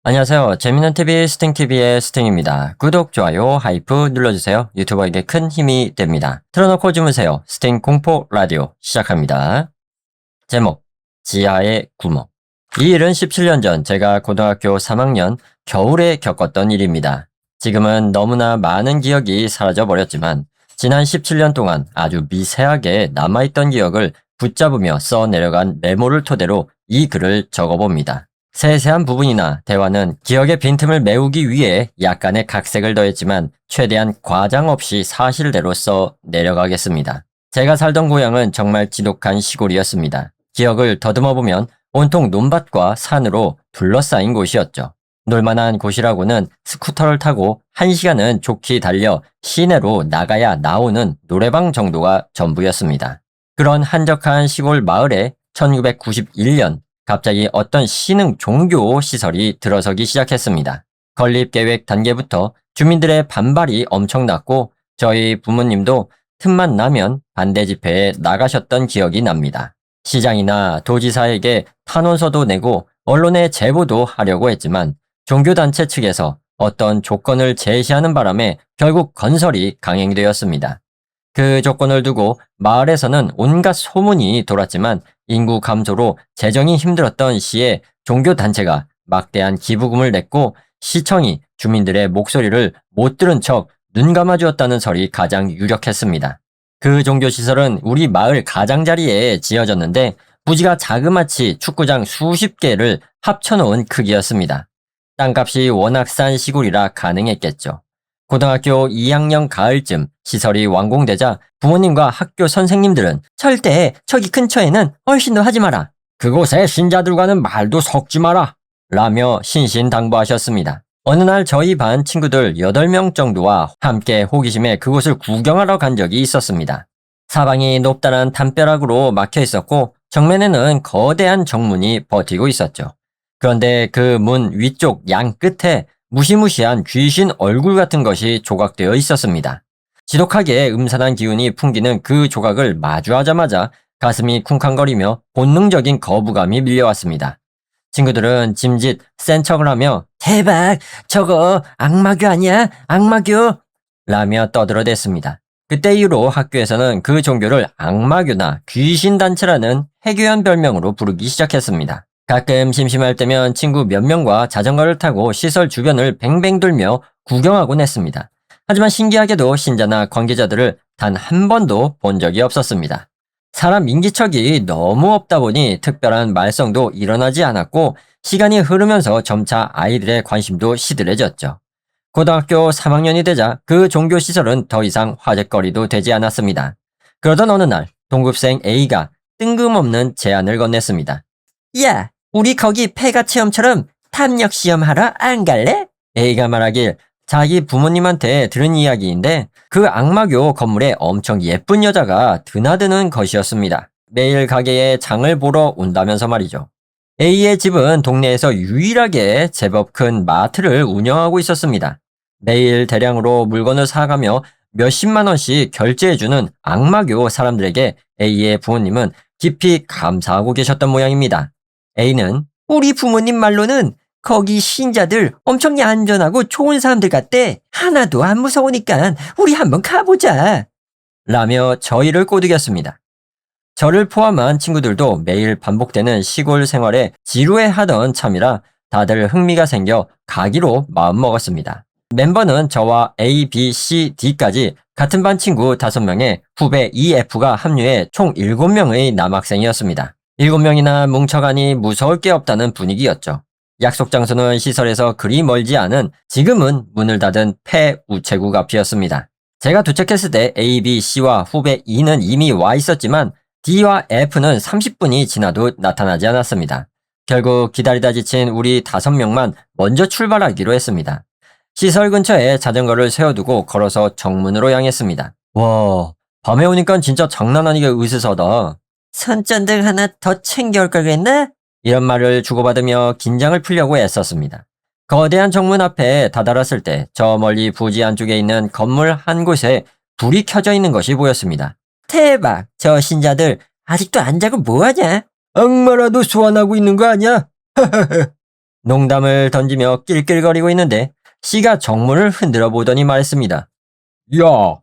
안녕하세요. 재밌는 TV 스팅TV의 스팅입니다. 구독, 좋아요, 하이프 눌러주세요. 유튜버에게 큰 힘이 됩니다. 틀어놓고 주무세요. 스팅 공포 라디오 시작합니다. 제목, 지하의 구멍. 이 일은 17년 전 제가 고등학교 3학년 겨울에 겪었던 일입니다. 지금은 너무나 많은 기억이 사라져버렸지만 지난 17년 동안 아주 미세하게 남아있던 기억을 붙잡으며 써내려간 메모를 토대로 이 글을 적어봅니다. 세세한 부분이나 대화는 기억의 빈틈을 메우기 위해 약간의 각색을 더했지만 최대한 과장 없이 사실대로 써 내려가겠습니다. 제가 살던 고향은 정말 지독한 시골이었습니다. 기억을 더듬어 보면 온통 논밭과 산으로 둘러싸인 곳이었죠. 놀만한 곳이라고는 스쿠터를 타고 1시간은 좋게 달려 시내로 나가야 나오는 노래방 정도가 전부였습니다. 그런 한적한 시골 마을에 1991년 갑자기 어떤 신흥 종교 시설이 들어서기 시작했습니다. 건립계획 단계부터 주민들의 반발이 엄청났고 저희 부모님도 틈만 나면 반대 집회에 나가셨던 기억이 납니다. 시장이나 도지사에게 탄원서도 내고 언론에 제보도 하려고 했지만 종교단체 측에서 어떤 조건을 제시하는 바람에 결국 건설이 강행되었습니다. 그 조건을 두고 마을에서는 온갖 소문이 돌았지만 인구 감소로 재정이 힘들었던 시에 종교단체가 막대한 기부금을 냈고 시청이 주민들의 목소리를 못 들은 척 눈 감아주었다는 설이 가장 유력했습니다. 그 종교시설은 우리 마을 가장자리에 지어졌는데 부지가 자그마치 축구장 수십 개를 합쳐놓은 크기였습니다. 땅값이 워낙 싼 시골이라 가능했겠죠. 고등학교 2학년 가을쯤 시설이 완공되자 부모님과 학교 선생님들은 절대 저기 근처에는 얼씬도 하지 마라. 그곳에 신자들과는 말도 섞지 마라. 라며 신신당부하셨습니다. 어느 날 저희 반 친구들 8명 정도와 함께 호기심에 그곳을 구경하러 간 적이 있었습니다. 사방이 높다란 담벼락으로 막혀 있었고 정면에는 거대한 정문이 버티고 있었죠. 그런데 그 문 위쪽 양 끝에 무시무시한 귀신 얼굴 같은 것이 조각되어 있었습니다. 지독하게 음산한 기운이 풍기는 그 조각을 마주하자마자 가슴이 쿵쾅거리며 본능적인 거부감이 밀려왔습니다. 친구들은 짐짓 센 척을 하며 대박! 저거 악마교 아니야? 악마교! 라며 떠들어댔습니다. 그때 이후로 학교에서는 그 종교를 악마교나 귀신단체라는 해교한 별명으로 부르기 시작했습니다. 가끔 심심할 때면 친구 몇 명과 자전거를 타고 시설 주변을 뱅뱅 돌며 구경하곤 했습니다. 하지만 신기하게도 신자나 관계자들을 단 한 번도 본 적이 없었습니다. 사람 인기척이 너무 없다 보니 특별한 말썽도 일어나지 않았고 시간이 흐르면서 점차 아이들의 관심도 시들해졌죠. 고등학교 3학년이 되자 그 종교시설은 더 이상 화제거리도 되지 않았습니다. 그러던 어느 날 동급생 A가 뜬금없는 제안을 건넸습니다. 야! 우리 거기 폐가 체험처럼 탐력 시험하러 안 갈래? A가 말하길 자기 부모님한테 들은 이야기인데 그 악마교 건물에 엄청 예쁜 여자가 드나드는 것이었습니다. 매일 가게에 장을 보러 온다면서 말이죠. A의 집은 동네에서 유일하게 제법 큰 마트를 운영하고 있었습니다. 매일 대량으로 물건을 사가며 몇십만 원씩 결제해주는 악마교 사람들에게 A의 부모님은 깊이 감사하고 계셨던 모양입니다. A는 우리 부모님 말로는 거기 신자들 엄청 얌전하고 좋은 사람들 같대. 하나도 안 무서우니까 우리 한번 가보자. 라며 저희를 꼬드겼습니다. 저를 포함한 친구들도 매일 반복되는 시골 생활에 지루해하던 참이라 다들 흥미가 생겨 가기로 마음먹었습니다. 멤버는 저와 A, B, C, D까지 같은 반 친구 5명에 후배 EF가 합류해 총 7명의 남학생이었습니다. 7명이나 뭉쳐가니 무서울 게 없다는 분위기였죠. 약속 장소는 시설에서 그리 멀지 않은 지금은 문을 닫은 폐 우체국 앞이었습니다. 제가 도착했을 때 A, B, C와 후배 E는 이미 와 있었지만 D와 F는 30분이 지나도 나타나지 않았습니다. 결국 기다리다 지친 우리 5명만 먼저 출발하기로 했습니다. 시설 근처에 자전거를 세워두고 걸어서 정문으로 향했습니다. 와, 밤에 오니까 진짜 장난 아니게 으스스하다. 손전등 하나 더 챙겨올 걸 그랬나? 이런 말을 주고받으며 긴장을 풀려고 애썼습니다. 거대한 정문 앞에 다다랐을 때 저 멀리 부지 안쪽에 있는 건물 한 곳에 불이 켜져 있는 것이 보였습니다. 대박! 저 신자들 아직도 안 자고 뭐하냐? 악마라도 소환하고 있는 거 아니야? 농담을 던지며 낄낄거리고 있는데 C가 정문을 흔들어 보더니 말했습니다. 야,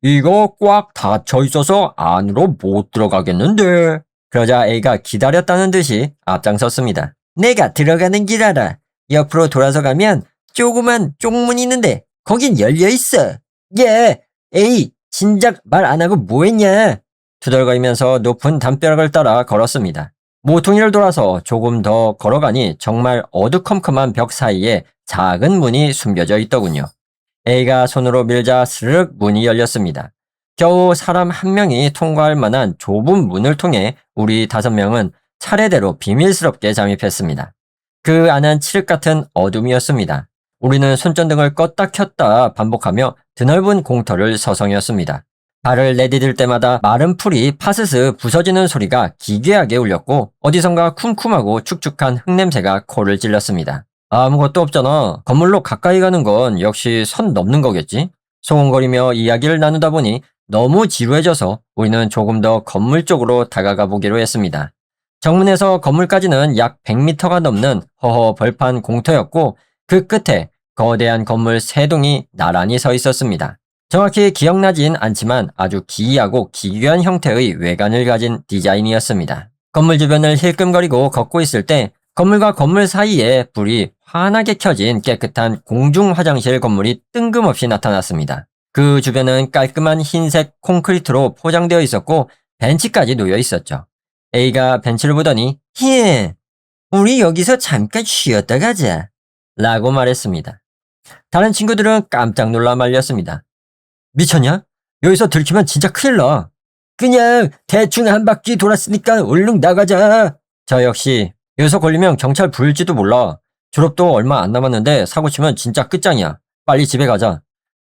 이거 꽉 닫혀 있어서 안으로 못 들어가겠는데. 그러자 A가 기다렸다는 듯이 앞장섰습니다. 내가 들어가는 길 알아. 옆으로 돌아서 가면 조그만 쪽문이 있는데 거긴 열려 있어. 예, A, 진작 말 안 하고 뭐 했냐? 투덜거리면서 높은 담벼락을 따라 걸었습니다. 모퉁이를 돌아서 조금 더 걸어가니 정말 어두컴컴한 벽 사이에 작은 문이 숨겨져 있더군요. A가 손으로 밀자 스르륵 문이 열렸습니다. 겨우 사람 한 명이 통과할 만한 좁은 문을 통해 우리 5명은 차례대로 비밀스럽게 잠입했습니다. 그 안은 칠흑 같은 어둠이었습니다. 우리는 손전등을 껐다 켰다 반복하며 드넓은 공터를 서성였습니다. 발을 내디딜 때마다 마른 풀이 파스스 부서지는 소리가 기괴하게 울렸고 어디선가 쿰쿰하고 축축한 흙냄새가 코를 찔렸습니다. 아무것도 없잖아. 건물로 가까이 가는 건 역시 선 넘는 거겠지? 소곤거리며 이야기를 나누다 보니 너무 지루해져서 우리는 조금 더 건물 쪽으로 다가가 보기로 했습니다. 정문에서 건물까지는 약 100m가 넘는 허허 벌판 공터였고 그 끝에 거대한 건물 3동이 나란히 서 있었습니다. 정확히 기억나진 않지만 아주 기이하고 기괴한 형태의 외관을 가진 디자인이었습니다. 건물 주변을 힐끔거리고 걷고 있을 때 건물과 건물 사이에 불이 환하게 켜진 깨끗한 공중 화장실 건물이 뜬금없이 나타났습니다. 그 주변은 깔끔한 흰색 콘크리트로 포장되어 있었고 벤치까지 놓여 있었죠. A가 벤치를 보더니 우리 여기서 잠깐 쉬었다 가자 라고 말했습니다. 다른 친구들은 깜짝 놀라 말렸습니다. 미쳤냐? 여기서 들키면 진짜 큰일 나. 그냥 대충 한 바퀴 돌았으니까 얼른 나가자. 저 역시 여기서 걸리면 경찰 부를지도 몰라. 졸업도 얼마 안 남았는데 사고 치면 진짜 끝장이야. 빨리 집에 가자.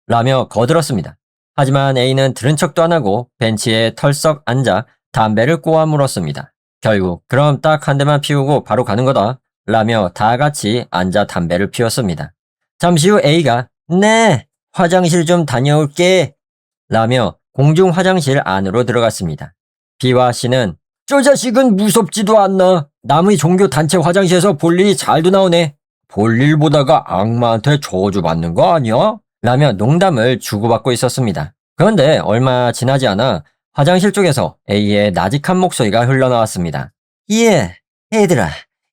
라며 거들었습니다. 하지만 A는 들은 척도 안 하고 벤치에 털썩 앉아 담배를 꼬아 물었습니다. 결국 그럼 딱 한 대만 피우고 바로 가는 거다. 라며 다 같이 앉아 담배를 피웠습니다. 잠시 후 A가 네, 화장실 좀 다녀올게. 라며 공중 화장실 안으로 들어갔습니다. B와 C는 저 자식은 무섭지도 않나. 남의 종교 단체 화장실에서 볼 일이 잘도 나오네. 볼 일 보다가 악마한테 저주받는 거 아니야? 라며 농담을 주고받고 있었습니다. 그런데 얼마 지나지 않아 화장실 쪽에서 A의 나직한 목소리가 흘러나왔습니다. 예, 얘들아,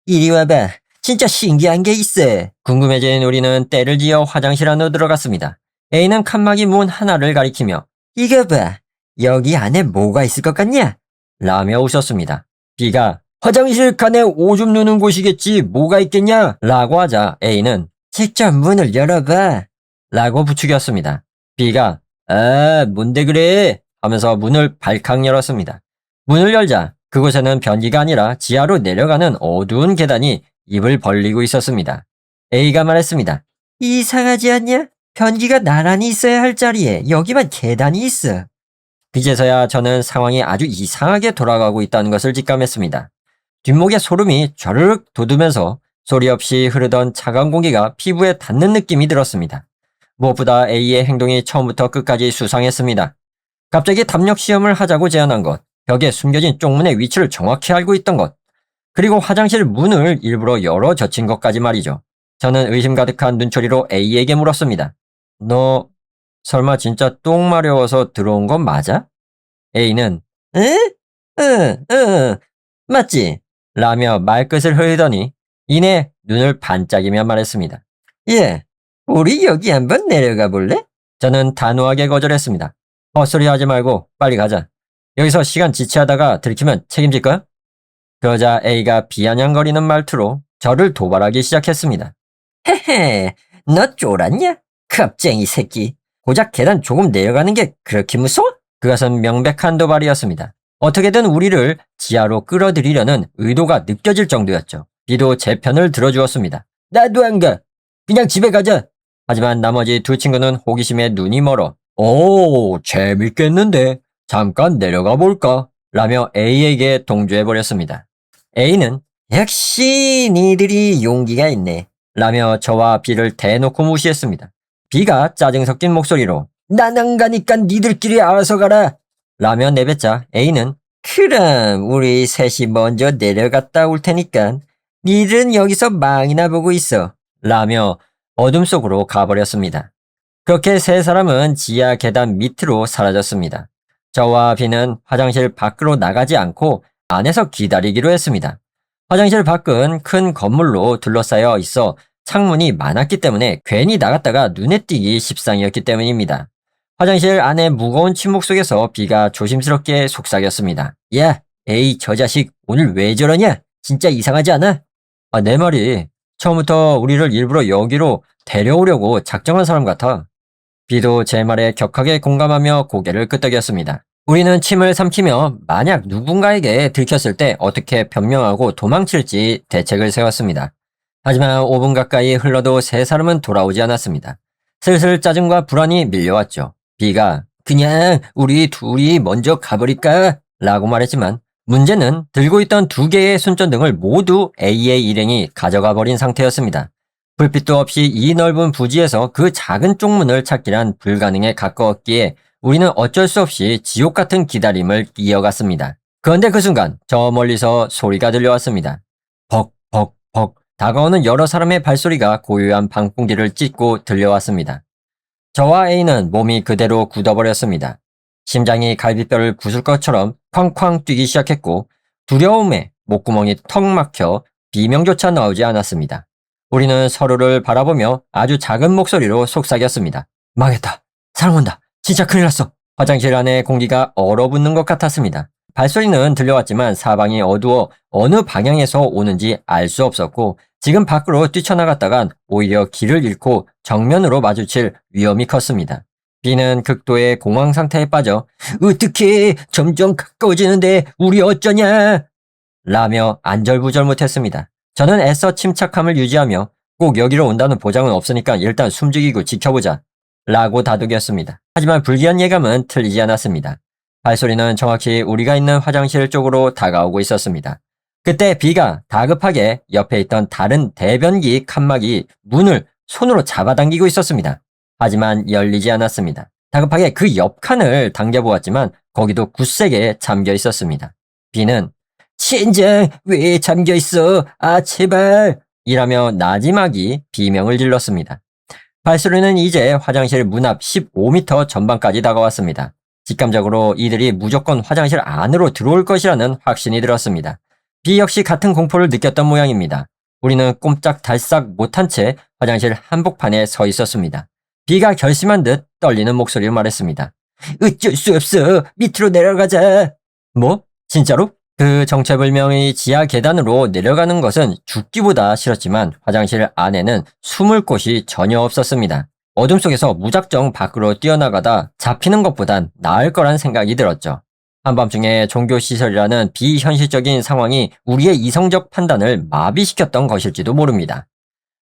이리 와봐. 진짜 신기한 게 있어. 궁금해진 우리는 때를 지어 화장실 안으로 들어갔습니다. A는 칸막이 문 하나를 가리키며 이거 봐, 여기 안에 뭐가 있을 것 같냐? 라며 웃었습니다. B가 화장실 칸에 오줌 누는 곳이겠지 뭐가 있겠냐? 라고 하자 A는 직접 문을 열어봐 라고 부추겼습니다. B가 아, 뭔데 그래? 하면서 문을 발칵 열었습니다. 문을 열자 그곳에는 변기가 아니라 지하로 내려가는 어두운 계단이 입을 벌리고 있었습니다. A가 말했습니다. 이상하지 않냐? 변기가 나란히 있어야 할 자리에 여기만 계단이 있어. 이제서야 저는 상황이 아주 이상하게 돌아가고 있다는 것을 직감했습니다. 뒷목에 소름이 좌르륵 돋으면서 소리 없이 흐르던 차가운 공기가 피부에 닿는 느낌이 들었습니다. 무엇보다 A의 행동이 처음부터 끝까지 수상했습니다. 갑자기 담력 시험을 하자고 제안한 것, 벽에 숨겨진 쪽문의 위치를 정확히 알고 있던 것, 그리고 화장실 문을 일부러 열어 젖힌 것까지 말이죠. 저는 의심 가득한 눈초리로 A에게 물었습니다. 너 설마 진짜 똥 마려워서 들어온 건 맞아? A는 응, 맞지? 라며 말끝을 흐리더니 이내 눈을 반짝이며 말했습니다. 예, 우리 여기 한번 내려가 볼래? 저는 단호하게 거절했습니다. 헛소리 하지 말고 빨리 가자. 여기서 시간 지체하다가 들키면 책임질 거야? 그러자 A가 비아냥거리는 말투로 저를 도발하기 시작했습니다. 헤헤, 너 쫄았냐? 겁쟁이 새끼. 고작 계단 조금 내려가는 게 그렇게 무서워? 그것은 명백한 도발이었습니다. 어떻게든 우리를 지하로 끌어들이려는 의도가 느껴질 정도였죠. B도 제 편을 들어주었습니다. 나도 안 가. 그냥 집에 가자. 하지만 나머지 두 친구는 호기심에 눈이 멀어 오, 재밌겠는데 잠깐 내려가 볼까? 라며 A에게 동조해버렸습니다. A는 역시 니들이 용기가 있네 라며 저와 B를 대놓고 무시했습니다. B가 짜증 섞인 목소리로 난 안 가니까 니들끼리 알아서 가라 라며 내뱉자 A는 그럼 우리 셋이 먼저 내려갔다 올 테니까 니들은 여기서 망이나 보고 있어. 라며 어둠 속으로 가버렸습니다. 그렇게 세 사람은 지하 계단 밑으로 사라졌습니다. 저와 비는 화장실 밖으로 나가지 않고 안에서 기다리기로 했습니다. 화장실 밖은 큰 건물로 둘러싸여 있어 창문이 많았기 때문에 괜히 나갔다가 눈에 띄기 십상이었기 때문입니다. 화장실 안의 무거운 침묵 속에서 비가 조심스럽게 속삭였습니다. 야, 에이 저 자식 오늘 왜 저러냐? 진짜 이상하지 않아? 내 말이 처음부터 우리를 일부러 여기로 데려오려고 작정한 사람 같아. 비도 제 말에 격하게 공감하며 고개를 끄덕였습니다. 우리는 침을 삼키며 만약 누군가에게 들켰을 때 어떻게 변명하고 도망칠지 대책을 세웠습니다. 하지만 5분 가까이 흘러도 세 사람은 돌아오지 않았습니다. 슬슬 짜증과 불안이 밀려왔죠. 비가 그냥 우리 둘이 먼저 가버릴까? 라고 말했지만 문제는 들고 있던 2개의 손전등을 모두 A의 일행이 가져가 버린 상태였습니다. 불빛도 없이 이 넓은 부지에서 그 작은 쪽문을 찾기란 불가능에 가까웠기에 우리는 어쩔 수 없이 지옥 같은 기다림을 이어갔습니다. 그런데 그 순간 저 멀리서 소리가 들려왔습니다. 벅, 벅, 벅 다가오는 여러 사람의 발소리가 고요한 방풍기를 찢고 들려왔습니다. 저와 A는 몸이 그대로 굳어버렸습니다. 심장이 갈비뼈를 부술 것처럼 쾅쾅 뛰기 시작했고 두려움에 목구멍이 턱 막혀 비명조차 나오지 않았습니다. 우리는 서로를 바라보며 아주 작은 목소리로 속삭였습니다. 망했다. 사람 온다. 진짜 큰일 났어. 화장실 안에 공기가 얼어붙는 것 같았습니다. 발소리는 들려왔지만 사방이 어두워 어느 방향에서 오는지 알 수 없었고 지금 밖으로 뛰쳐나갔다간 오히려 길을 잃고 정면으로 마주칠 위험이 컸습니다. 비는 극도의 공황 상태에 빠져 어떡해 점점 가까워지는데 우리 어쩌냐 라며 안절부절 못했습니다. 저는 애써 침착함을 유지하며 꼭 여기로 온다는 보장은 없으니까 일단 숨죽이고 지켜보자 라고 다독였습니다. 하지만 불길한 예감은 틀리지 않았습니다. 발소리는 정확히 우리가 있는 화장실 쪽으로 다가오고 있었습니다. 그때 비가 다급하게 옆에 있던 다른 대변기 칸막이 문을 손으로 잡아당기고 있었습니다. 하지만 열리지 않았습니다. 다급하게 그 옆 칸을 당겨보았지만 거기도 굳세게 잠겨 있었습니다. 비는 젠장 왜 잠겨 있어? 아 제발 이라며 나지막이 비명을 질렀습니다. 발소리는 이제 화장실 문 앞 15m 전방까지 다가왔습니다. 직감적으로 이들이 무조건 화장실 안으로 들어올 것이라는 확신이 들었습니다. 비 역시 같은 공포를 느꼈던 모양입니다. 우리는 꼼짝달싹 못한 채 화장실 한복판에 서 있었습니다. 비가 결심한 듯 떨리는 목소리로 말했습니다. 어쩔 수 없어. 밑으로 내려가자. 뭐? 진짜로? 그 정체불명의 지하 계단으로 내려가는 것은 죽기보다 싫었지만 화장실 안에는 숨을 곳이 전혀 없었습니다. 어둠 속에서 무작정 밖으로 뛰어나가다 잡히는 것보단 나을 거란 생각이 들었죠. 한밤중에 종교시설이라는 비현실적인 상황이 우리의 이성적 판단을 마비시켰던 것일지도 모릅니다.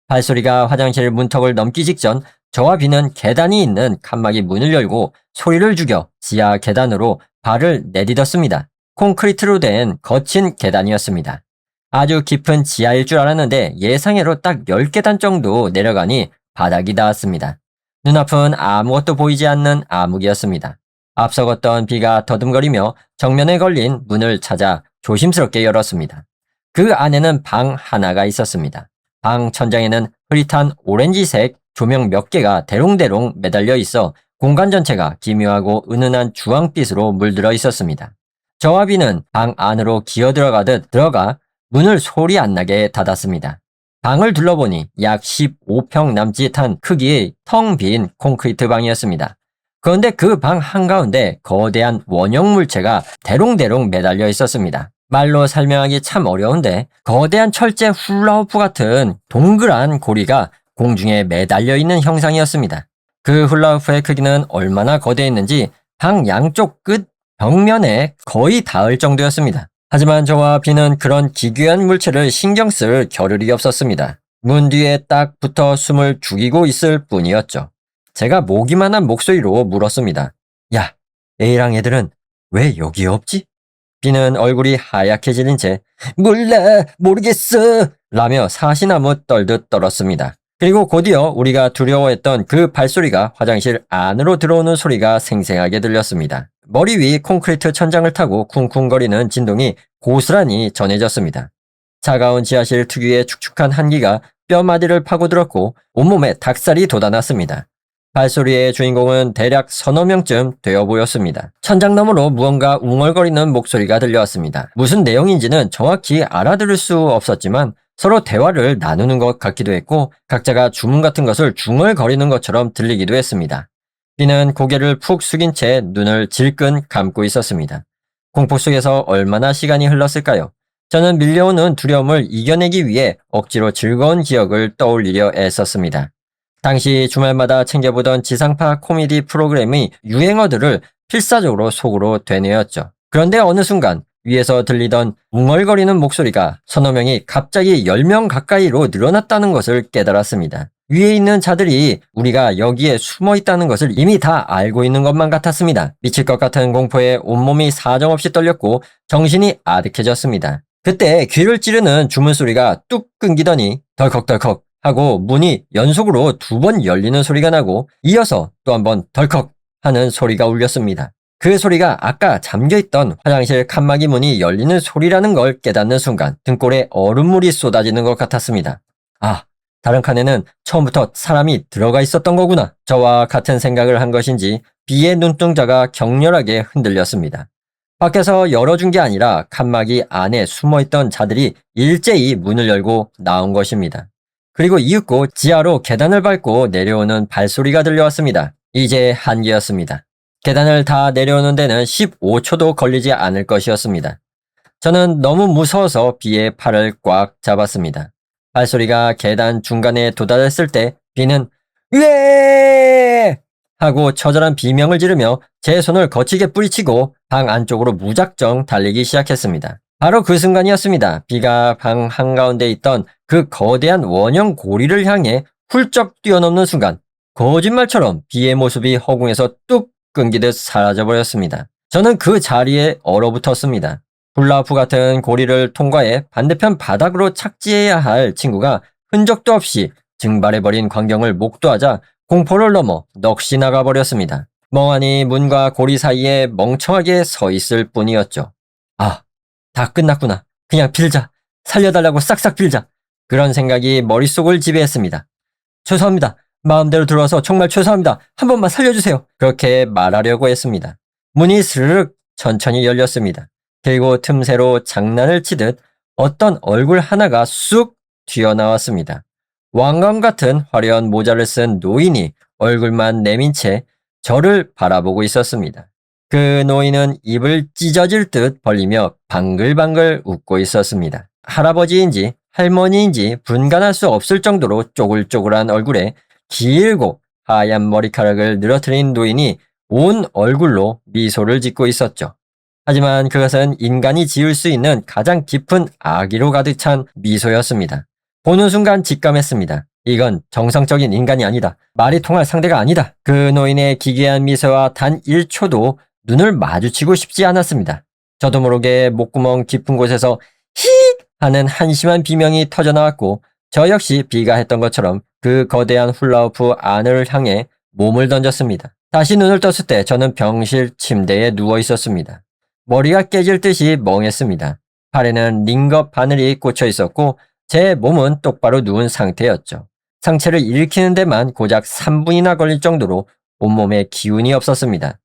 발소리가 화장실 문턱을 넘기 직전 저와 비는 계단이 있는 칸막이 문을 열고 소리를 죽여 지하 계단으로 발을 내디뎠습니다. 콘크리트로 된 거친 계단이었습니다. 아주 깊은 지하일 줄 알았는데 예상외로 딱 10계단 정도 내려가니 바닥이 닿았습니다. 눈앞은 아무것도 보이지 않는 암흑이었습니다. 앞서 걷던 비가 더듬거리며 정면에 걸린 문을 찾아 조심스럽게 열었습니다. 그 안에는 방 하나가 있었습니다. 방 천장에는 흐릿한 오렌지색 조명 몇 개가 대롱대롱 매달려 있어 공간 전체가 기묘하고 은은한 주황빛으로 물들어 있었습니다. 저와 비는 방 안으로 기어 들어가듯 들어가 문을 소리 안 나게 닫았습니다. 방을 둘러보니 약 15평 남짓한 크기의 텅 빈 콘크리트 방이었습니다. 그런데 그 방 한가운데 거대한 원형 물체가 대롱대롱 매달려 있었습니다. 말로 설명하기 참 어려운데 거대한 철제 훌라후프 같은 동그란 고리가 공중에 매달려 있는 형상이었습니다. 그 훌라후프의 크기는 얼마나 거대했는지 방 양쪽 끝 벽면에 거의 닿을 정도였습니다. 하지만 저와 비는 그런 기괴한 물체를 신경 쓸 겨를이 없었습니다. 문 뒤에 딱 붙어 숨을 죽이고 있을 뿐이었죠. 제가 모기만한 목소리로 물었습니다. 야, A랑 애들은 왜 여기에 없지? 비는 얼굴이 하얗게 질린 채 몰라, 모르겠어 라며 사시나무 떨듯 떨었습니다. 그리고 곧이어 우리가 두려워했던 그 발소리가 화장실 안으로 들어오는 소리가 생생하게 들렸습니다. 머리 위 콘크리트 천장을 타고 쿵쿵거리는 진동이 고스란히 전해졌습니다. 차가운 지하실 특유의 축축한 한기가 뼈마디를 파고들었고 온몸에 닭살이 돋아났습니다. 발소리의 주인공은 대략 서너 명쯤 되어 보였습니다. 천장 너머로 무언가 웅얼거리는 목소리가 들려왔습니다. 무슨 내용인지는 정확히 알아들을 수 없었지만 서로 대화를 나누는 것 같기도 했고 각자가 주문 같은 것을 중얼거리는 것처럼 들리기도 했습니다. 비는 고개를 푹 숙인 채 눈을 질끈 감고 있었습니다. 공포 속에서 얼마나 시간이 흘렀을까요? 저는 밀려오는 두려움을 이겨내기 위해 억지로 즐거운 기억을 떠올리려 애썼습니다. 당시 주말마다 챙겨보던 지상파 코미디 프로그램의 유행어들을 필사적으로 속으로 되뇌었죠. 그런데 어느 순간 위에서 들리던 웅얼거리는 목소리가 서너 명이 갑자기 10명 가까이로 늘어났다는 것을 깨달았습니다. 위에 있는 자들이 우리가 여기에 숨어 있다는 것을 이미 다 알고 있는 것만 같았습니다. 미칠 것 같은 공포에 온몸이 사정없이 떨렸고 정신이 아득해졌습니다. 그때 귀를 찌르는 주문 소리가 뚝 끊기더니 덜컥덜컥 하고 문이 연속으로 2번 열리는 소리가 나고 이어서 또 한 번 덜컥 하는 소리가 울렸습니다. 그 소리가 아까 잠겨있던 화장실 칸막이 문이 열리는 소리라는 걸 깨닫는 순간 등골에 얼음물이 쏟아지는 것 같았습니다. 아, 다른 칸에는 처음부터 사람이 들어가 있었던 거구나. 저와 같은 생각을 한 것인지 비의 눈동자가 격렬하게 흔들렸습니다. 밖에서 열어준 게 아니라 칸막이 안에 숨어있던 자들이 일제히 문을 열고 나온 것입니다. 그리고 이윽고 지하로 계단을 밟고 내려오는 발소리가 들려왔습니다. 이제 한계였습니다. 계단을 다 내려오는 데는 15초도 걸리지 않을 것이었습니다. 저는 너무 무서워서 비의 팔을 꽉 잡았습니다. 발소리가 계단 중간에 도달했을 때 비는 으에 하고 처절한 비명을 지르며 제 손을 거치게 뿌리치고 방 안쪽으로 무작정 달리기 시작했습니다. 바로 그 순간이었습니다. 비가 방 한가운데 있던 그 거대한 원형 고리를 향해 훌쩍 뛰어넘는 순간 거짓말처럼 비의 모습이 허공에서 뚝 끊기듯 사라져버렸습니다. 저는 그 자리에 얼어붙었습니다. 훌라후프 같은 고리를 통과해 반대편 바닥으로 착지해야 할 친구가 흔적도 없이 증발해버린 광경을 목도하자 공포를 넘어 넋이 나가버렸습니다. 멍하니 문과 고리 사이에 멍청하게 서 있을 뿐이었죠. 아, 다 끝났구나. 그냥 빌자. 살려달라고 싹싹 빌자. 그런 생각이 머릿속을 지배했습니다. 죄송합니다. 마음대로 들어와서 정말 죄송합니다. 한 번만 살려주세요. 그렇게 말하려고 했습니다. 문이 스르륵 천천히 열렸습니다. 그리고 틈새로 장난을 치듯 어떤 얼굴 하나가 쑥 튀어나왔습니다. 왕관 같은 화려한 모자를 쓴 노인이 얼굴만 내민 채 저를 바라보고 있었습니다. 그 노인은 입을 찢어질 듯 벌리며 방글방글 웃고 있었습니다. 할아버지인지 할머니인지 분간할 수 없을 정도로 쪼글쪼글한 얼굴에 길고 하얀 머리카락을 늘어뜨린 노인이 온 얼굴로 미소를 짓고 있었죠. 하지만 그것은 인간이 지을 수 있는 가장 깊은 악의로 가득 찬 미소였습니다. 보는 순간 직감했습니다. 이건 정상적인 인간이 아니다. 말이 통할 상대가 아니다. 그 노인의 기괴한 미소와 단 1초도 눈을 마주치고 싶지 않았습니다. 저도 모르게 목구멍 깊은 곳에서 히 하는 한심한 비명이 터져나왔고 저 역시 비가 했던 것처럼 그 거대한 훌라후프 안을 향해 몸을 던졌습니다. 다시 눈을 떴을 때 저는 병실 침대에 누워 있었습니다. 머리가 깨질 듯이 멍했습니다. 팔에는 링거 바늘이 꽂혀 있었고 제 몸은 똑바로 누운 상태였죠. 상체를 일으키는 데만 고작 3분이나 걸릴 정도로 온몸에 기운이 없었습니다.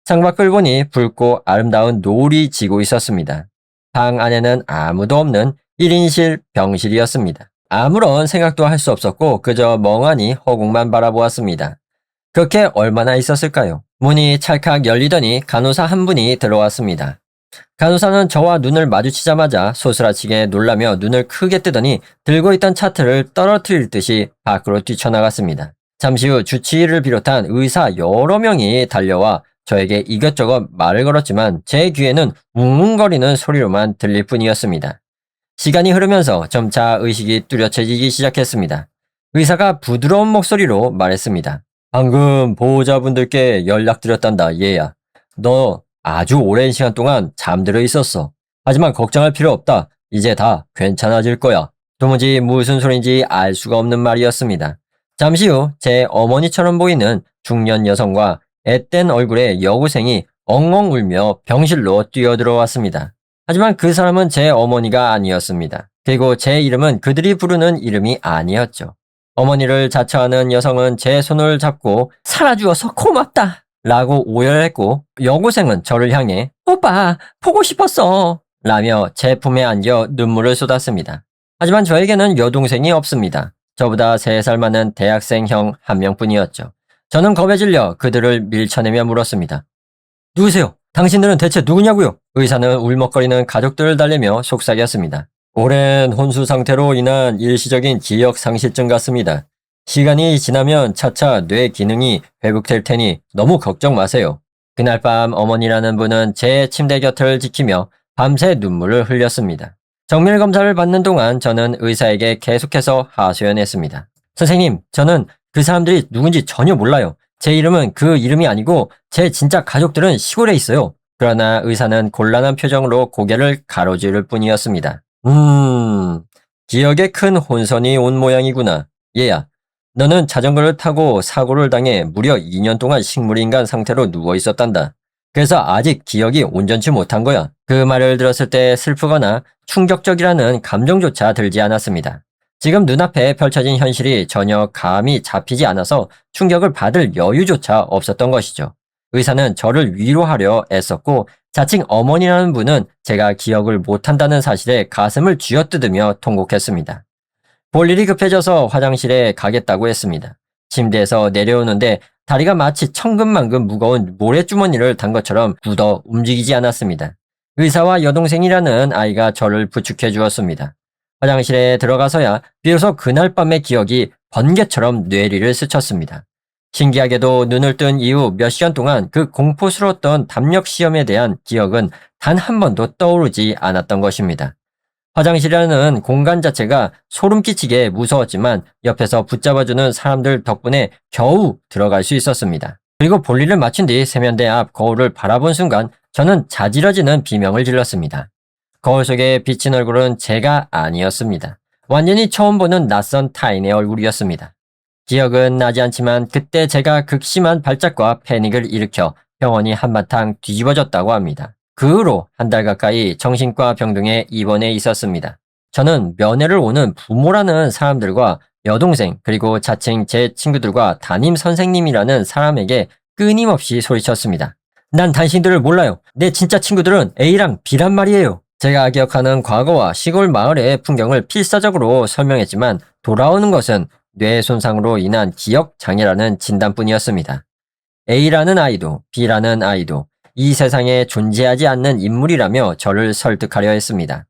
창밖을 보니 붉고 아름다운 노을이 지고 있었습니다. 방 안에는 아무도 없는 1인실 병실이었습니다. 아무런 생각도 할 수 없었고 그저 멍하니 허공만 바라보았습니다. 그렇게 얼마나 있었을까요? 문이 찰칵 열리더니 간호사 한 분이 들어왔습니다. 간호사는 저와 눈을 마주치자마자 소스라치게 놀라며 눈을 크게 뜨더니 들고 있던 차트를 떨어뜨릴 듯이 밖으로 뛰쳐나갔습니다. 잠시 후 주치의를 비롯한 의사 여러 명이 달려와 저에게 이것저것 말을 걸었지만 제 귀에는 웅웅거리는 소리로만 들릴 뿐이었습니다. 시간이 흐르면서 점차 의식이 뚜렷해지기 시작했습니다. 의사가 부드러운 목소리로 말했습니다. 방금 보호자분들께 연락드렸단다, 얘야. 너 아주 오랜 시간 동안 잠들어 있었어. 하지만 걱정할 필요 없다. 이제 다 괜찮아질 거야. 도무지 무슨 소린지 알 수가 없는 말이었습니다. 잠시 후 제 어머니처럼 보이는 중년 여성과 앳된 얼굴의 여고생이 엉엉 울며 병실로 뛰어들어왔습니다. 하지만 그 사람은 제 어머니가 아니었습니다. 그리고 제 이름은 그들이 부르는 이름이 아니었죠. 어머니를 자처하는 여성은 제 손을 잡고 살아주어서 고맙다 라고 오열했고, 여고생은 저를 향해 오빠 보고 싶었어 라며 제 품에 안겨 눈물을 쏟았습니다. 하지만 저에게는 여동생이 없습니다. 저보다 3살 많은 대학생 형 한 명뿐이었죠. 저는 겁에 질려 그들을 밀쳐내며 물었습니다. 누구세요? 당신들은 대체 누구냐고요? 의사는 울먹거리는 가족들을 달래며 속삭였습니다. 오랜 혼수 상태로 인한 일시적인 기억 상실증 같습니다. 시간이 지나면 차차 뇌 기능이 회복될 테니 너무 걱정 마세요. 그날 밤 어머니라는 분은 제 침대 곁을 지키며 밤새 눈물을 흘렸습니다. 정밀 검사를 받는 동안 저는 의사에게 계속해서 하소연했습니다. 선생님, 저는 그 사람들이 누군지 전혀 몰라요. 제 이름은 그 이름이 아니고 제 진짜 가족들은 시골에 있어요. 그러나 의사는 곤란한 표정으로 고개를 가로지를 뿐이었습니다. 기억에 큰 혼선이 온 모양이구나. 얘야, 너는 자전거를 타고 사고를 당해 무려 2년 동안 식물인간 상태로 누워 있었단다. 그래서 아직 기억이 온전치 못한 거야. 그 말을 들었을 때 슬프거나 충격적이라는 감정조차 들지 않았습니다. 지금 눈앞에 펼쳐진 현실이 전혀 감이 잡히지 않아서 충격을 받을 여유조차 없었던 것이죠. 의사는 저를 위로하려 애썼고, 자칭 어머니라는 분은 제가 기억을 못한다는 사실에 가슴을 쥐어뜯으며 통곡했습니다. 볼 일이 급해져서 화장실에 가겠다고 했습니다. 침대에서 내려오는데 다리가 마치 천근만근 무거운 모래주머니를 단 것처럼 굳어 움직이지 않았습니다. 의사와 여동생이라는 아이가 저를 부축해 주었습니다. 화장실에 들어가서야 비로소 그날 밤의 기억이 번개처럼 뇌리를 스쳤습니다. 신기하게도 눈을 뜬 이후 몇 시간 동안 그 공포스러웠던 담력 시험에 대한 기억은 단 한 번도 떠오르지 않았던 것입니다. 화장실이라는 공간 자체가 소름 끼치게 무서웠지만 옆에서 붙잡아주는 사람들 덕분에 겨우 들어갈 수 있었습니다. 그리고 볼일을 마친 뒤 세면대 앞 거울을 바라본 순간 저는 자지러지는 비명을 질렀습니다. 거울 속에 비친 얼굴은 제가 아니었습니다. 완전히 처음 보는 낯선 타인의 얼굴이었습니다. 기억은 나지 않지만 그때 제가 극심한 발작과 패닉을 일으켜 병원이 한바탕 뒤집어졌다고 합니다. 그 후로 한 달 가까이 정신과 병동에 입원해 있었습니다. 저는 면회를 오는 부모라는 사람들과 여동생 그리고 자칭 제 친구들과 담임 선생님이라는 사람에게 끊임없이 소리쳤습니다. 난 당신들을 몰라요. 내 진짜 친구들은 A랑 B란 말이에요. 제가 기억하는 과거와 시골 마을의 풍경을 필사적으로 설명했지만 돌아오는 것은 뇌 손상으로 인한 기억 장애라는 진단뿐이었습니다. A라는 아이도 B라는 아이도 이 세상에 존재하지 않는 인물이라며 저를 설득하려 했습니다.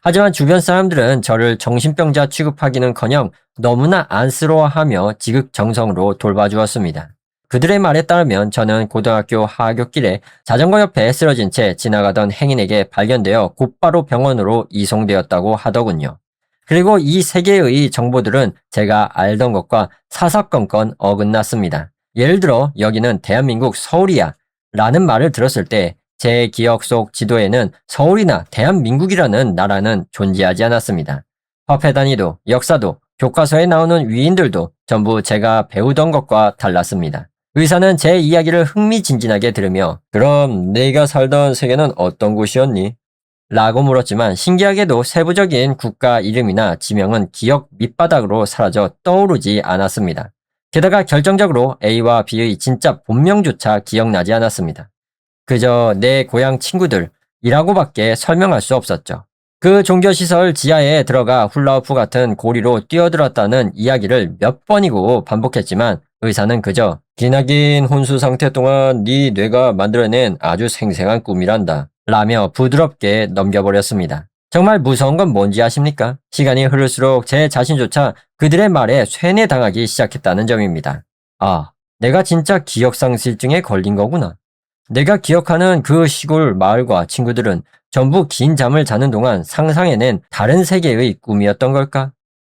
하지만 주변 사람들은 저를 정신병자 취급하기는커녕 너무나 안쓰러워하며 지극정성으로 돌봐주었습니다. 그들의 말에 따르면 저는 고등학교 하굣길에 자전거 옆에 쓰러진 채 지나가던 행인에게 발견되어 곧바로 병원으로 이송되었다고 하더군요. 그리고 이 세 개의 정보들은 제가 알던 것과 사사건건 어긋났습니다. 예를 들어 여기는 대한민국 서울이야 라는 말을 들었을 때 제 기억 속 지도에는 서울이나 대한민국이라는 나라는 존재하지 않았습니다. 화폐 단위도 역사도 교과서에 나오는 위인들도 전부 제가 배우던 것과 달랐습니다. 의사는 제 이야기를 흥미진진하게 들으며 그럼 네가 살던 세계는 어떤 곳이었니? 라고 물었지만 신기하게도 세부적인 국가 이름이나 지명은 기억 밑바닥으로 사라져 떠오르지 않았습니다. 게다가 결정적으로 A와 B의 진짜 본명조차 기억나지 않았습니다. 그저 내 고향 친구들이라고밖에 설명할 수 없었죠. 그 종교시설 지하에 들어가 훌라후프 같은 고리로 뛰어들었다는 이야기를 몇 번이고 반복했지만 의사는 그저 기나긴 혼수 상태 동안 네 뇌가 만들어낸 아주 생생한 꿈이란다 라며 부드럽게 넘겨버렸습니다. 정말 무서운 건 뭔지 아십니까? 시간이 흐를수록 제 자신조차 그들의 말에 쇠뇌당하기 시작했다는 점입니다. 아, 내가 진짜 기억상실증에 걸린 거구나. 내가 기억하는 그 시골 마을과 친구들은 전부 긴 잠을 자는 동안 상상해낸 다른 세계의 꿈이었던 걸까?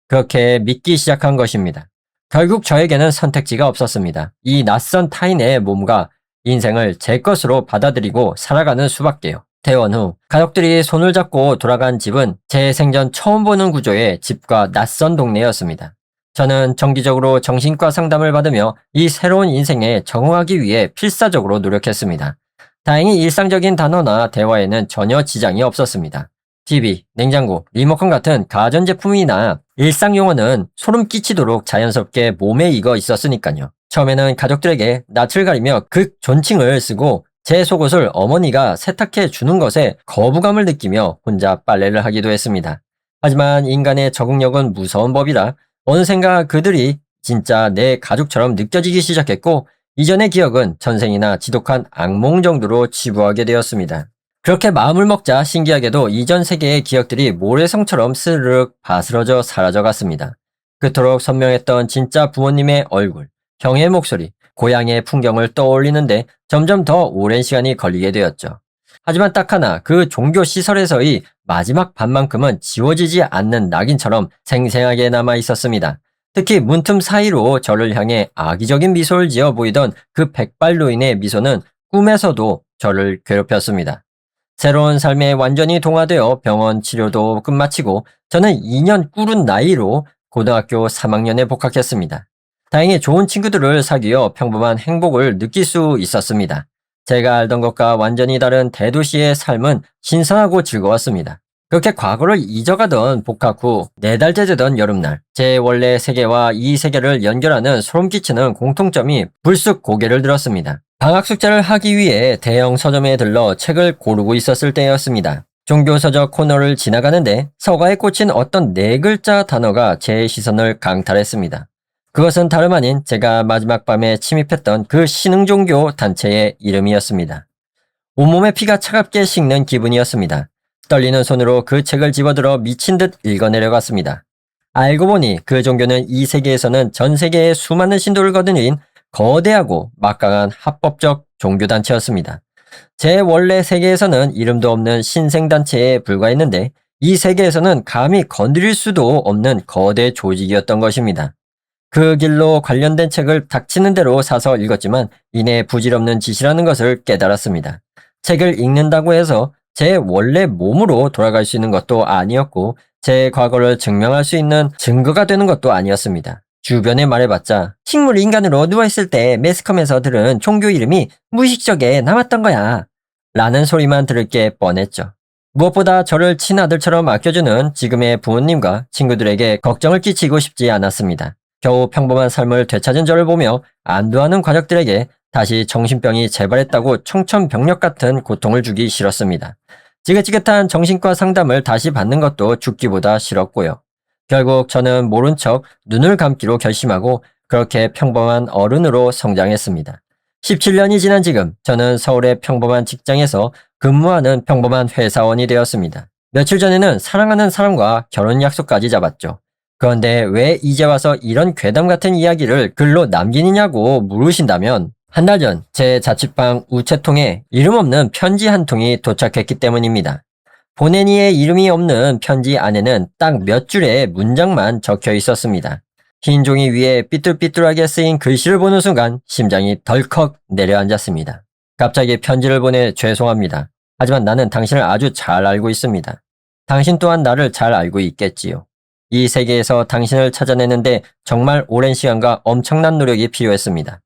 그렇게 믿기 시작한 것입니다. 결국 저에게는 선택지가 없었습니다. 이 낯선 타인의 몸과 인생을 제 것으로 받아들이고 살아가는 수밖에요. 퇴원 후 가족들이 손을 잡고 돌아간 집은 제 생전 처음 보는 구조의 집과 낯선 동네였습니다. 저는 정기적으로 정신과 상담을 받으며 이 새로운 인생에 적응하기 위해 필사적으로 노력했습니다. 다행히 일상적인 단어나 대화에는 전혀 지장이 없었습니다. TV, 냉장고, 리모컨 같은 가전제품이나 일상용어는 소름 끼치도록 자연스럽게 몸에 익어 있었으니까요. 처음에는 가족들에게 낯을 가리며 극 존칭을 쓰고 제 속옷을 어머니가 세탁해 주는 것에 거부감을 느끼며 혼자 빨래를 하기도 했습니다. 하지만 인간의 적응력은 무서운 법이라 어느샌가 그들이 진짜 내 가족처럼 느껴지기 시작했고 이전의 기억은 전생이나 지독한 악몽 정도로 치부하게 되었습니다. 그렇게 마음을 먹자 신기하게도 이전 세계의 기억들이 모래성처럼 스르륵 바스러져 사라져갔습니다. 그토록 선명했던 진짜 부모님의 얼굴, 형의 목소리, 고향의 풍경을 떠올리는데 점점 더 오랜 시간이 걸리게 되었죠. 하지만 딱 하나 그 종교 시설에서의 마지막 밤만큼은 지워지지 않는 낙인처럼 생생하게 남아 있었습니다. 특히 문틈 사이로 저를 향해 악의적인 미소를 지어 보이던 그 백발노인의 미소는 꿈에서도 저를 괴롭혔습니다. 새로운 삶에 완전히 동화되어 병원 치료도 끝마치고 저는 2년 꿇은 나이로 고등학교 3학년에 복학했습니다. 다행히 좋은 친구들을 사귀어 평범한 행복을 느낄 수 있었습니다. 제가 알던 것과 완전히 다른 대도시의 삶은 신선하고 즐거웠습니다. 그렇게 과거를 잊어가던 복학 후 4달째 되던 여름날, 제 원래 세계와 이 세계를 연결하는 소름 끼치는 공통점이 불쑥 고개를 들었습니다. 방학 숙제를 하기 위해 대형 서점에 들러 책을 고르고 있었을 때였습니다. 종교서적 코너를 지나가는데 서가에 꽂힌 어떤 4글자 단어가 제 시선을 강탈했습니다. 그것은 다름 아닌 제가 마지막 밤에 침입했던 그 신흥종교 단체의 이름이었습니다. 온몸에 피가 차갑게 식는 기분이었습니다. 떨리는 손으로 그 책을 집어들어 미친 듯 읽어내려갔습니다. 알고 보니 그 종교는 이 세계에서는 전 세계의 수많은 신도를 거느린 거대하고 막강한 합법적 종교단체였습니다. 제 원래 세계에서는 이름도 없는 신생단체에 불과했는데 이 세계에서는 감히 건드릴 수도 없는 거대 조직이었던 것입니다. 그 길로 관련된 책을 닥치는 대로 사서 읽었지만 이내 부질없는 짓이라는 것을 깨달았습니다. 책을 읽는다고 해서 제 원래 몸으로 돌아갈 수 있는 것도 아니었고 제 과거를 증명할 수 있는 증거가 되는 것도 아니었습니다. 주변에 말해봤자 식물 인간으로 누워있을 때 매스컴에서 들은 종교 이름이 무의식적에 남았던 거야 라는 소리만 들을 게 뻔했죠. 무엇보다 저를 친아들처럼 아껴주는 지금의 부모님과 친구들에게 걱정을 끼치고 싶지 않았습니다. 겨우 평범한 삶을 되찾은 저를 보며 안도하는 가족들에게 다시 정신병이 재발했다고 청천벽력 같은 고통을 주기 싫었습니다. 지긋지긋한 정신과 상담을 다시 받는 것도 죽기보다 싫었고요. 결국 저는 모른 척 눈을 감기로 결심하고 그렇게 평범한 어른으로 성장했습니다. 17년이 지난 지금 저는 서울의 평범한 직장에서 근무하는 평범한 회사원이 되었습니다. 며칠 전에는 사랑하는 사람과 결혼 약속까지 잡았죠. 그런데 왜 이제 와서 이런 괴담 같은 이야기를 글로 남기느냐고 물으신다면 한 달 전 제 자취방 우체통에 이름 없는 편지 한 통이 도착했기 때문입니다. 보낸 이의 이름이 없는 편지 안에는 딱 몇 줄의 문장만 적혀 있었습니다. 흰 종이 위에 삐뚤삐뚤하게 쓰인 글씨를 보는 순간 심장이 덜컥 내려앉았습니다. 갑자기 편지를 보내 죄송합니다. 하지만 나는 당신을 아주 잘 알고 있습니다. 당신 또한 나를 잘 알고 있겠지요. 이 세계에서 당신을 찾아내는데 정말 오랜 시간과 엄청난 노력이 필요했습니다.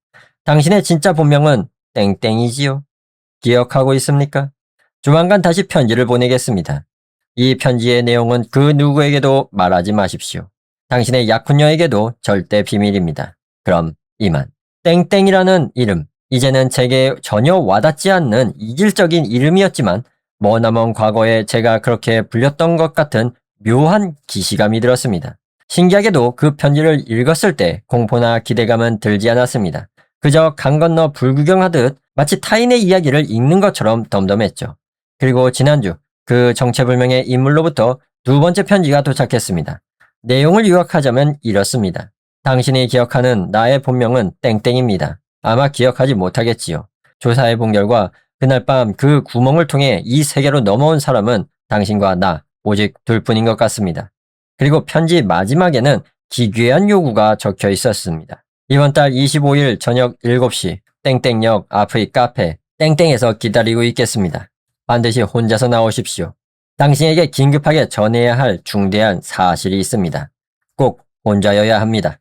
당신의 진짜 본명은 땡땡이지요. 기억하고 있습니까? 조만간 다시 편지를 보내겠습니다. 이 편지의 내용은 그 누구에게도 말하지 마십시오. 당신의 약혼녀에게도 절대 비밀입니다. 그럼 이만. 땡땡이라는 이름, 이제는 제게 전혀 와닿지 않는 이질적인 이름이었지만 머나먼 과거에 제가 그렇게 불렸던 것 같은 묘한 기시감이 들었습니다. 신기하게도 그 편지를 읽었을 때 공포나 기대감은 들지 않았습니다. 그저 강 건너 불구경하듯 마치 타인의 이야기를 읽는 것처럼 덤덤했죠. 그리고 지난주 그 정체불명의 인물로부터 2번째 편지가 도착했습니다. 내용을 요약하자면 이렇습니다. 당신이 기억하는 나의 본명은 땡땡입니다. 아마 기억하지 못하겠지요. 조사해 본 결과 그날 밤 그 구멍을 통해 이 세계로 넘어온 사람은 당신과 나 오직 둘뿐인 것 같습니다. 그리고 편지 마지막에는 기괴한 요구가 적혀 있었습니다. 이번 달 25일 저녁 7시 땡땡역 앞의 카페 땡땡에서 기다리고 있겠습니다. 반드시 혼자서 나오십시오. 당신에게 긴급하게 전해야 할 중대한 사실이 있습니다. 꼭 혼자여야 합니다.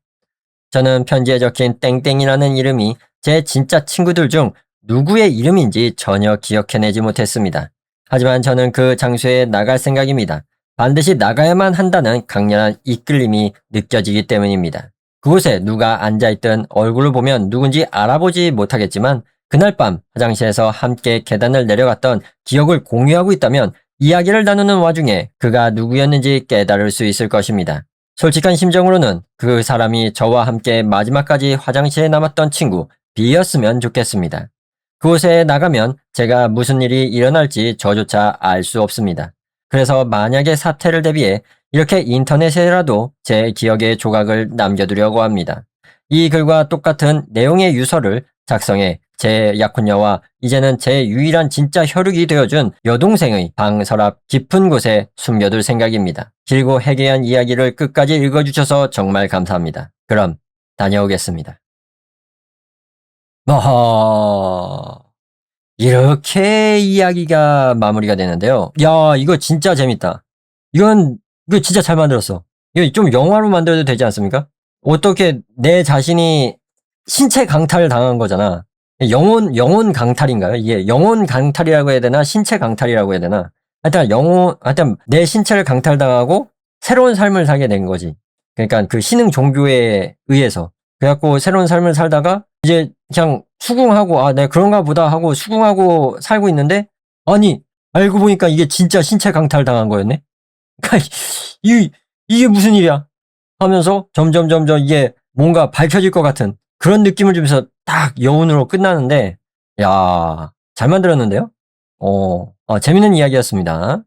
저는 편지에 적힌 땡땡이라는 이름이 제 진짜 친구들 중 누구의 이름인지 전혀 기억해내지 못했습니다. 하지만 저는 그 장소에 나갈 생각입니다. 반드시 나가야만 한다는 강렬한 이끌림이 느껴지기 때문입니다. 그곳에 누가 앉아있든 얼굴을 보면 누군지 알아보지 못하겠지만 그날 밤 화장실에서 함께 계단을 내려갔던 기억을 공유하고 있다면 이야기를 나누는 와중에 그가 누구였는지 깨달을 수 있을 것입니다. 솔직한 심정으로는 그 사람이 저와 함께 마지막까지 화장실에 남았던 친구 B였으면 좋겠습니다. 그곳에 나가면 제가 무슨 일이 일어날지 저조차 알 수 없습니다. 그래서 만약의 사태를 대비해 이렇게 인터넷에라도 제 기억의 조각을 남겨두려고 합니다. 이 글과 똑같은 내용의 유서를 작성해 제 약혼녀와 이제는 제 유일한 진짜 혈육이 되어준 여동생의 방 서랍 깊은 곳에 숨겨둘 생각입니다. 길고 해괴한 이야기를 끝까지 읽어주셔서 정말 감사합니다. 그럼 다녀오겠습니다. 어허... 이렇게 이야기가 마무리가 되는데요. 야, 이거 진짜 재밌다. 이거 진짜 잘 만들었어. 이거 좀 영화로 만들어도 되지 않습니까? 어떻게 내 자신이 신체 강탈을 당한 거잖아. 영혼 강탈인가요? 이게 영혼 강탈이라고 해야 되나? 신체 강탈이라고 해야 되나? 하여튼 내 신체를 강탈당하고 새로운 삶을 살게 된 거지. 그러니까 그 신흥 종교에 의해서. 그래갖고 새로운 삶을 살다가 이제 그냥 수긍하고, 아, 내가 그런가 보다 하고 수긍하고 살고 있는데, 아니, 알고 보니까 이게 진짜 신체 강탈 당한 거였네? 그러니까 이게 무슨 일이야? 하면서 점점 이게 뭔가 밝혀질 것 같은 그런 느낌을 주면서 딱 여운으로 끝나는데, 야, 잘 만들었는데요? 재밌는 이야기였습니다.